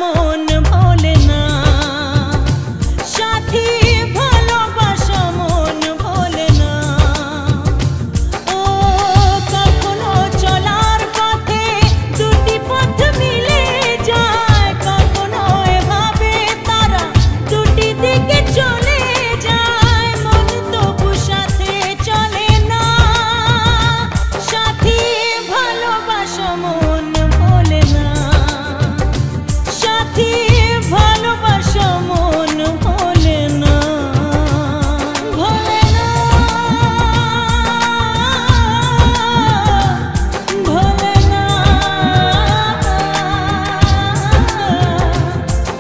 মন ভোলে না, সাথী ভালোবাসা মন ভোলে না। ও কখনো চলার পথে দুটি পথ মিলে যায়, কখনো এভাবে তারা দুটি দিকে চলে যায়, মন তবু সাথে চলে না। সাথী ভালোবাসা মন ভোলে না, সাথী ভালোবাসা মন ভোলে না, ভোলে না, ভোলে না,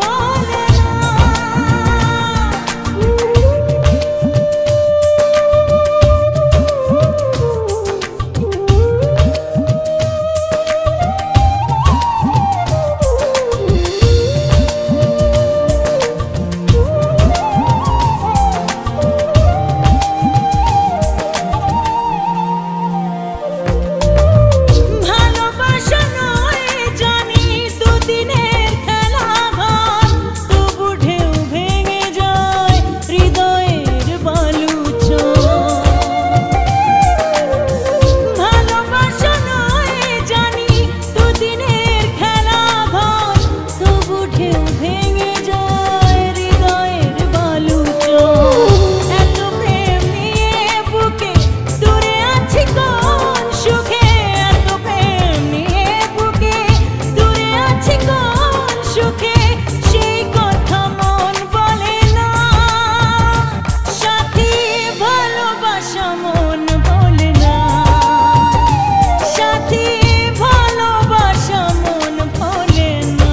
ভোলে ভালোবাসা নয় জানি দুদিনের খেলা ঘর, তবু ঢেউ ভেঙে যায় হৃদয়ের বালুচর। ভালোবাসা নয় জানি দুদিনের খেলা ঘর, তবু ঢেউ ভেঙে যায় হৃদয়ের বালুচর। এত প্রেম নিয়ে বুকে দূরে আছি কোন সুখে, এত প্রেম নিয়ে বুকে দূরে আছি কোন সুখে, সেই কথা মন বলে না। সাথী ভালোবাসা মন বলে না, সাথী ভালোবাসা মন বলে না।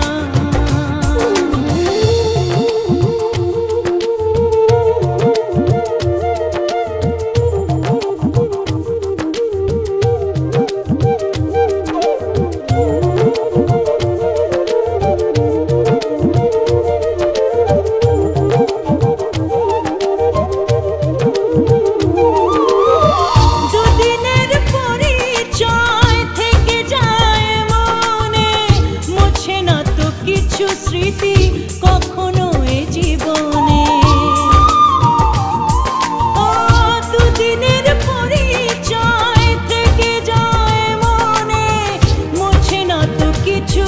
দুদিনের পরিচয় থেকে যায় মনে, মুছে না তো কিছু স্মৃতি কখনো এ জীবনে। ও দুদিনের পরিচয় থেকে যায় মনে, মুছে না তো কিছু